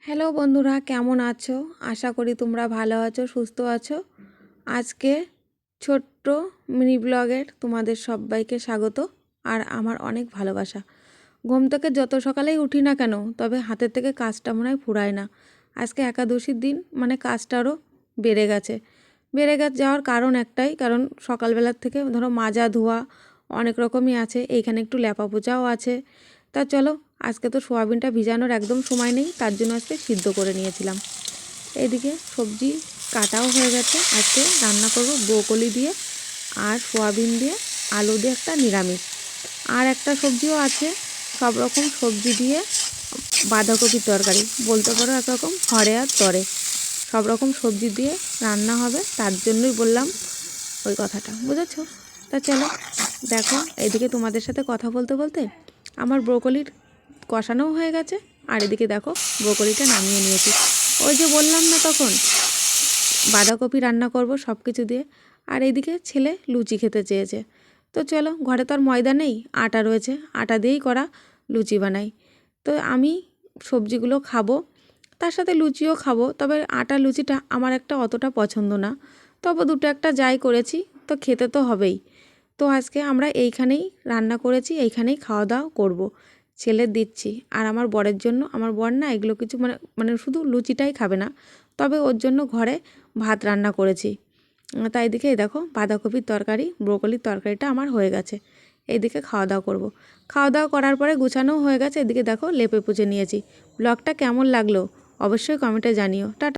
Hello বন্ধুরা, কেমন আছো? আশা করি তোমরা ভালো আছো, সুস্থ আছো। আজকে ছোট্ট মিনি ব্লগের তোমাদের সবাইকে স্বাগত আর আমার অনেক ভালোবাসা। ঘুম থেকে যত সকালেই উঠি না কেন, তবে হাতের থেকে কাজটা মনে হয় ফুরায় না। আজকে একাদশীর দিন, মানে কাজটা আরও বেড়ে যাওয়ার কারণ একটাই, কারণ সকালবেলার থেকে ধরো মাজা ধোয়া অনেক রকমই আছে, এইখানে একটু ল্যাপা পোচাও আছে। তা চলো, আজকে তো সোয়াবিনটা ভিজানোর একদম সময় নেই, তার জন্য আজকে সিদ্ধ করে নিয়েছিলাম। এইদিকে সবজি কাটাও হয়ে গেছে। আজকে রান্না করব ব্রোকলি দিয়ে আর সোয়াবিন দিয়ে, আলু দিয়ে একটা নিরামিষ, আর একটা সবজিও আছে সব রকম সবজি দিয়ে বাঁধাকপির তরকারি, বলতে পারো একরকম হরে আর তরে, সব রকম সবজি দিয়ে রান্না হবে। তার জন্যই বললাম ওই কথাটা, বুঝেছো? তা চলো দেখো, এদিকে তোমাদের সাথে কথা বলতে বলতে আমার ব্রোকলির কষানোও হয়ে গেছে, আর এদিকে দেখো ব্রোকলিটা নামিয়ে নিয়েছি। ওই যে বললাম না তখন বাঁধাকপি রান্না করব সব কিছু দিয়ে, আর এইদিকে ছেলে লুচি খেতে চেয়েছে। তো চলো, ঘরে তো আর ময়দা নেই, আটা রয়েছে, আটা দিয়েই করা লুচি বানাই। তো আমি সবজিগুলো খাবো, তার সাথে লুচিও খাবো, তবে আটা লুচিটা আমার একটা অতটা পছন্দ না। তবে দুটো একটা যাই করেছি, তো খেতে তো হবেই। তো আজকে আমরা এইখানেই রান্না করেছি, এইখানেই খাওয়া দাওয়া করব। ছেলের দিচ্ছি, আর আমার বরের জন্য, আমার বর না এগুলো কিছু মানে মানে শুধু লুচিটাই খাবে না, তবে ওর জন্য ঘরে ভাত রান্না করেছি। তাই দিকে এই দেখো বাঁধাকপির তরকারি, ব্রোকলির তরকারিটা আমার হয়ে গেছে। এইদিকে খাওয়া দাওয়া করব। খাওয়া দাওয়া করার পরে গুছানোও হয়ে গেছে। এদিকে দেখো লেপে পুছে নিয়েছি। ব্লগটা কেমন লাগলো অবশ্যই কমেন্টে জানিও। টাটা।